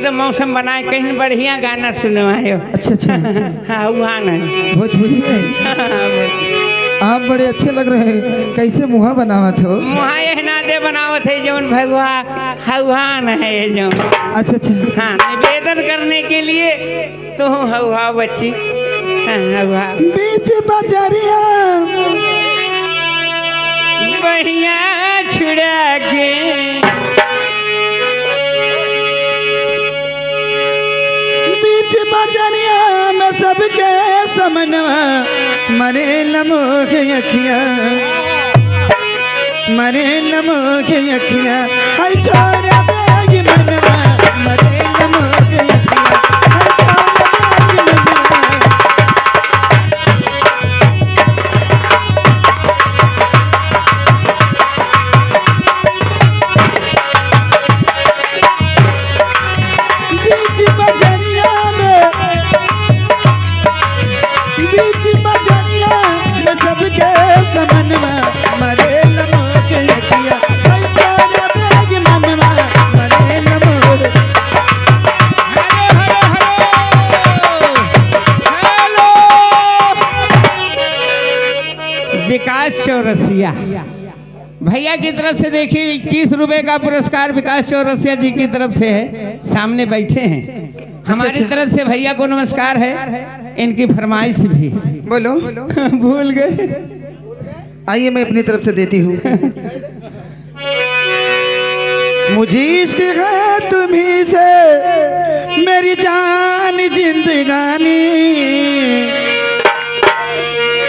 एकदम मौसम बनाए कहीं बढ़िया गाना सुनवायो। अच्छा अच्छा। हाँ वहाँ नहीं भोजपुरी में आप बड़े अच्छे लग रहे हैं। कैसे मुहा बनावत हो? मुहा ये नादे बनावत है जौन भगवा हवान है ये जौन। अच्छा अच्छा। हाँ निवेदन करने के लिए तो हवा बच्ची। हाँ हवा बीच बजरिया बढ़िया छुड़ा के बीच बजरिया में सबके समनवा मरे लमोह अखिया मरे लमोह अखिया हाय छोरा बेगी मनवा मरे लमोह अखिया हाय छोरा बेगी मनवा। विकास चौरसिया भैया की तरफ से देखिए 21 रुपए का पुरस्कार विकास चौरसिया जी की तरफ से है। सामने बैठे हैं। हमारी तरफ से भैया को नमस्कार है। इनकी फरमाइश भी बोलो। भूल गए। आइए मैं अपनी तरफ से देती हूँ। मुझे इश्क है तुम्ही से मेरी जान जिंदगानी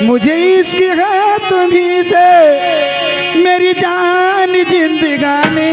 मुझे इश्क है तुम्ही से मेरी जान जिंदगानी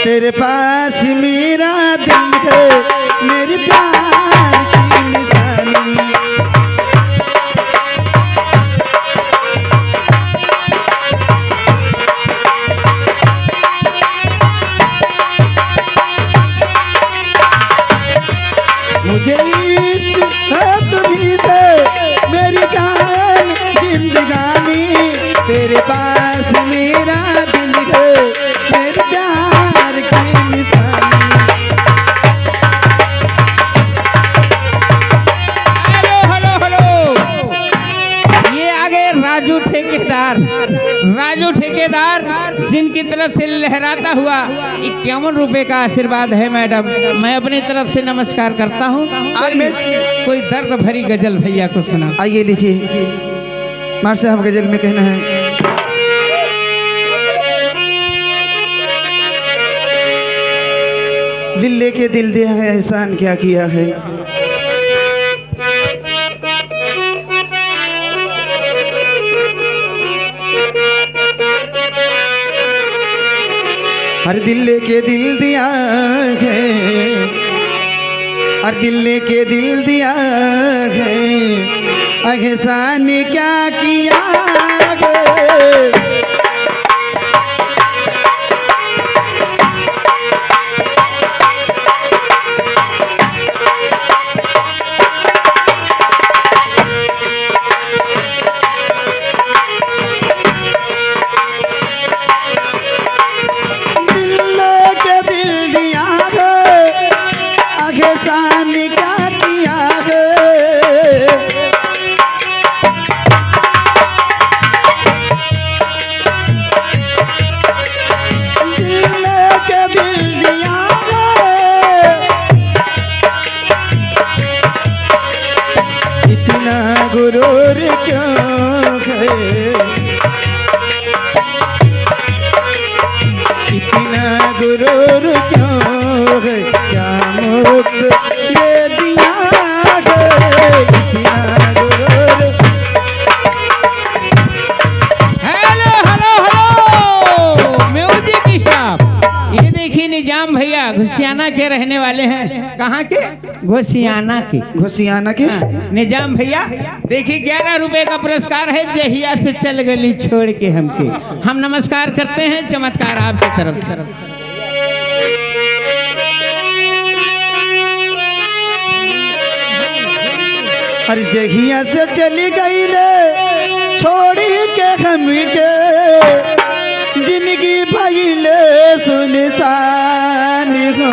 तेरे पास मेरा दिल है मेरी प्यार की निशानी। मुझे इश्क है तुम्ही से मेरी जान जिंदगानी तेरे पास मेरा दिल है मेरे प्यार की निशानी। हेलो हेलो हेलो ये आगे राजू ठेकेदार जिनकी तरफ से लहराता हुआ 51 रुपए का आशीर्वाद है। मैडम मैं अपनी तरफ से नमस्कार करता हूँ। कोई दर्द भरी गजल भैया को सुना। आइए लीजिए मार साहब गजल में कहना है। दिल लेके दिल दिया है एहसान क्या किया है हर दिल लेके दिल दिया है हर दिल लेके दिल दिया है एहसान क्या किया है। गुरूर क्यों है इतना गुरूर क्यों है क्या मुक्त दे दिया है इतना गुरूर। Hello hello hello music staff ये देखिए निजाम भैया घुसियाना के रहने वाले हैं। कहाँ के? घुसियाना के निजाम भैया देखिए 11 रुपए का पुरस्कार है। जहिया से चल गली छोड़ के हमके हम नमस्कार करते हैं। चमत्कार आपकी तरफ से। हर जहिया से चली गई ले छोड़ी के हम के जिंदगी भइले सुनसान हो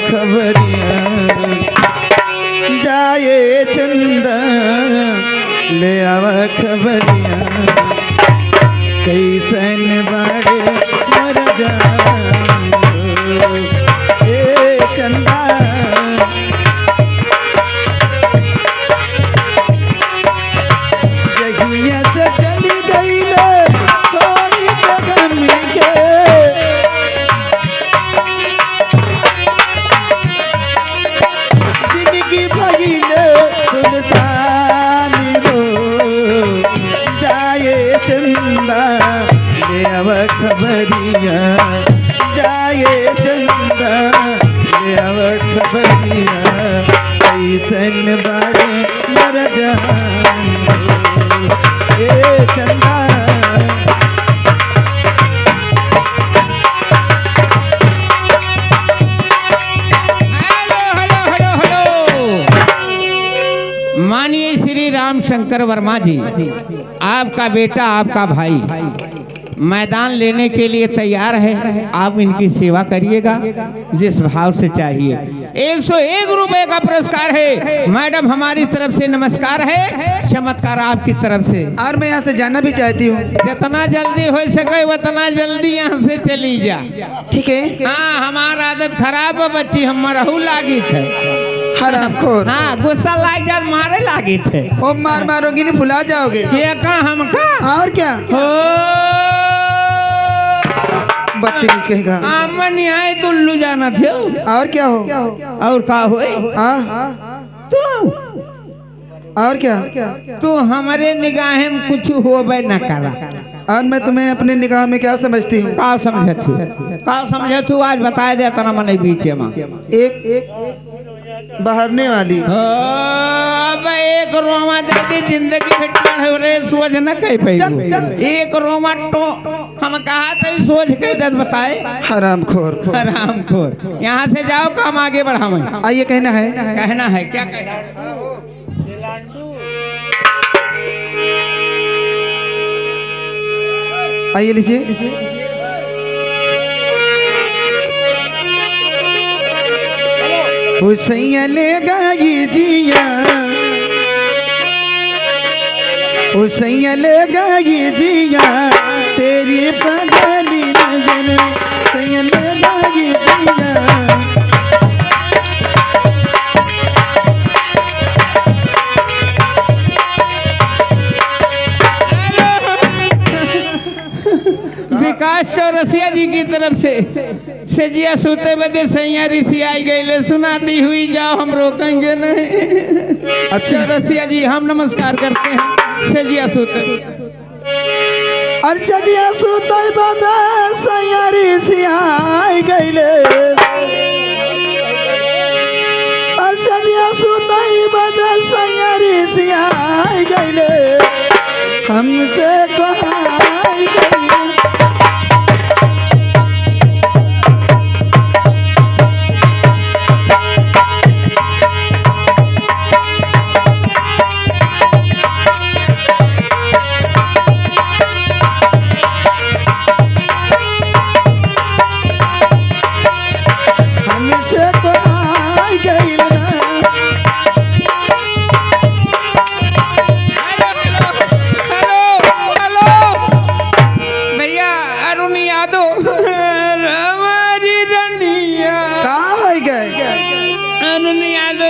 खबरिया जाए चंदा ले आवा खबरिया कैसन बाड़े मर जा ए चंदा जहिया से चली गई छोड़ी के गम के जिंदगी भगिले सुनसान रो जाए चंदा ले आव खबरिया जाए चंदा ले आव खबरिया कैसन बाड़े मर जा ए चंदा मानिए श्री राम शंकर वर्मा जी, आपका बेटा आपका भाई मैदान लेने के लिए तैयार है। आप इनकी सेवा करिएगा जिस भाव से चाहिए। 101 रुपए का पुरस्कार है। मैडम हमारी तरफ से नमस्कार है, चमत्कार आपकी तरफ से। और मैं यहाँ से जाना भी चाहती हूँ। जितना जल्दी हो सके उतना जल्दी यहाँ से चली जा। ठीक है। हाँ, हमारा आदत खराब है बच्ची, हम रहू लागी थे। हरामखोर। हाँ, गुस्सा लाग जा मारे लागी थे। ओ मार मारोगी नहीं, भुला जाओगे। ये का हमका और क्या हो बदतमीज कहेगा। आमन यहाँ तो उल्लू जाना थे। और क्या हो और का हो तू और क्या तू हमारे निगाह में कुछ होबे न करा। और मैं तुम्हें अपने निगाह में क्या समझती हूँ? का समझे तू आज बता दे तना मन बीच में एक बहारने वाली। अब एक रोमा जल्दी जिंदगी फिटन है रे, सोच न कह पाई। एक रोमा तो हम कहा था सोच के दर्द बताए। हरामखोर। हरामखोर। यहाँ से जाओ, काम आगे बढ़ावे। आइए, कहना है क्या कहना है? आइए लीजिए। हुसैया ले गई जिया, हुसैया ले गई जिया तेरी पगली नजर, हुसैया ले गई जिया। विकास चौरसिया जी की तरफ से सेजिया सोते बदे सैया ऋषि आई गई सुनाती हुई जाओ, हम रोकेंगे नहीं। अच्छा चौरसिया जी, हम नमस्कार करते हैं। सेजिया सोते सेजिया सोते बदे सैया ऋषि आई गई, सेजिया सोते बदे सैया ऋषि आई गई, हमसे कहाई गई।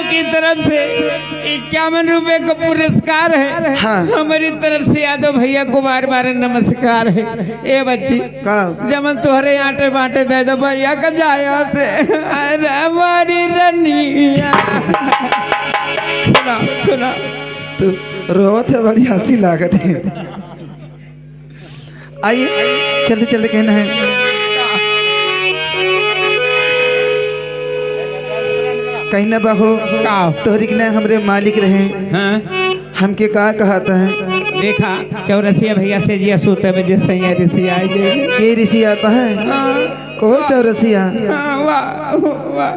की तरफ से 51 रुपए का पुरस्कार है। हाँ। हमारी तरफ से यादव भैया को बार बार नमस्कार है। ए बच्ची जमन तुहरे आटे बाटे दे दो भैया का जाया से। अरे हमारी रनिया सुना सुना तो रोवत है, बड़ी हंसी लागत है। आइए चलते चलते कहना है। कहीं ना बहो तोहरी के हमरे मालिक रहे। हाँ? हमके का कहता है? देखा चौरसिया भैया से जिया सोते बजे सैया ऋषि आई गए। ये ऋषि आता है? हाँ। कहो चौरसिया। हाँ, वाह वाह।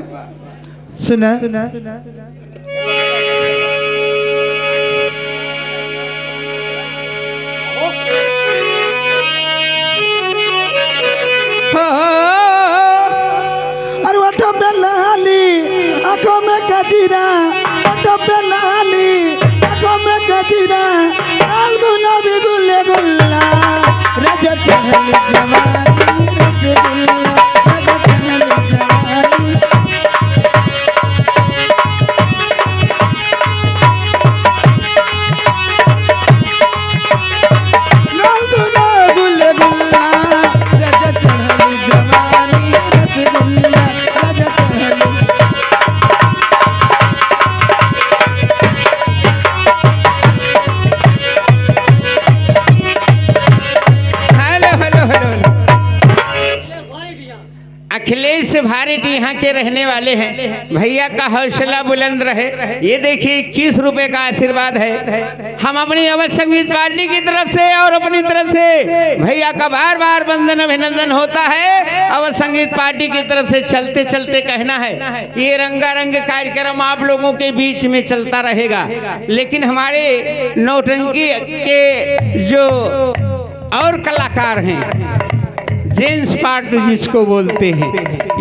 सुना अरे वठा बेलाली गजीरा होठों पे लाली आँखों में गजीरा लाल गुलाबी गुल्ले गुल्ला रजत चढ़ली जवानी रसगुल्ला रजत चढ़ली जवानी लाल गुलाबी गुल्ले गुल्ला रजत चढ़ली जवानी रसगुल्ला रजत चढ़ली अखिलेश भारत यहाँ के रहने वाले हैं। भैया का हौसला बुलंद रहे। ये देखिए 21 रुपए का आशीर्वाद है। हम अपनी अवध संगीत पार्टी की तरफ से और अपनी तरफ से भैया का बार बार वंदन अभिनंदन होता है। अवध संगीत पार्टी की तरफ से चलते चलते कहना है, ये रंगारंग कार्यक्रम आप लोगों के बीच में चलता रहेगा, लेकिन हमारे नौटंकी के जो और कलाकार हैं, जेंट्स पार्ट जिसको बोलते हैं,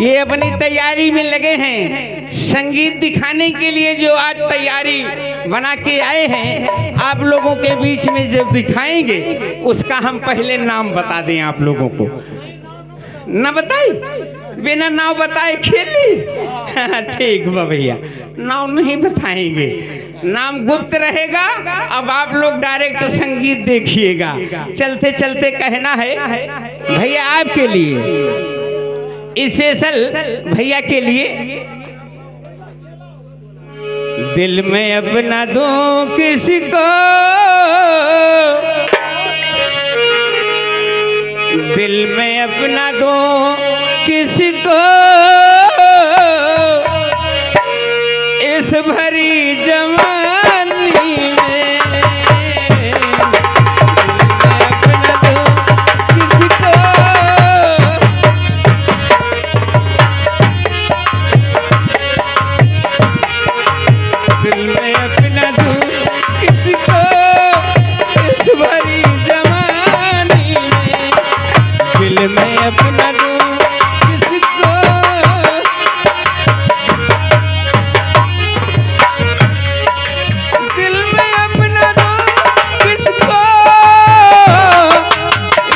ये अपनी तैयारी में लगे हैं। संगीत दिखाने के लिए जो आज तैयारी बना के आए हैं, आप लोगों के बीच में जब दिखाएंगे उसका हम पहले नाम बता दें आप लोगों को। न बताई, बिना नाम बताए खेली। ठीक बा भैया, नाम नहीं बताएंगे, नाम गुप्त रहेगा। अब आप लोग डायरेक्ट संगीत देखिएगा। चलते चलते कहना है भैया आपके लिए, स्पेशल भैया के लिए। दिल में अपना दूं किसी को, दिल में अपना दूं किसी को, इस भरी जवानी में अपना दूं किसी को, दिल में अपना दूं किसी को, इस भरी जवानी में, दिल में अपना दूं किसी को। दिल में अपना दूं किसको,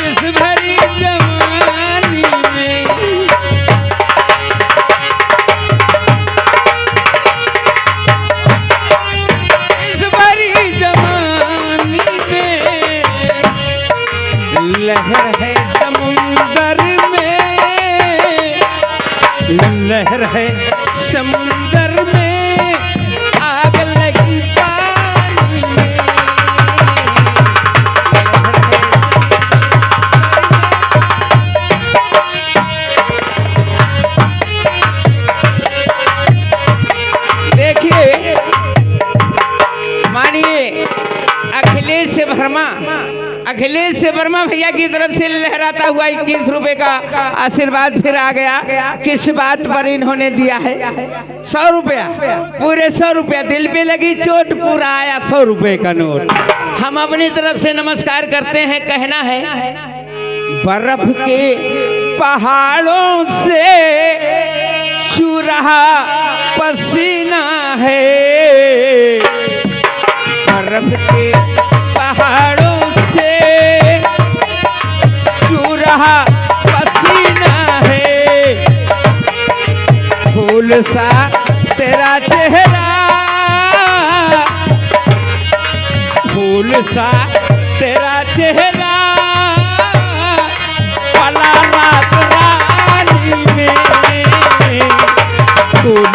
इस भरी जवानी में, इस भरी जवानी में। लहर है समुंदर में, लहर है समुंदर में, आग लगी पानी में। देखिए, मानिए अखिलेश वर्मा भैया की तरफ से लहराता हुआ 21 रुपए का आशीर्वाद फिर आ गया। किस बात पर इन्होंने दिया है? 100 रुपया, पूरे 100 रुपया। दिल पे लगी चोट, पूरा आया 100 रुपए का नोट। हम अपनी तरफ से नमस्कार करते हैं। कहना है, बर्फ के पहाड़ों से छू रहा पसीना है, बर्फ के पहाड़ों से छू रहा पसीना है, फूल सा तेरा चेहरा, फूल सा तेरा चेहरा, पला रात रानी में, फूल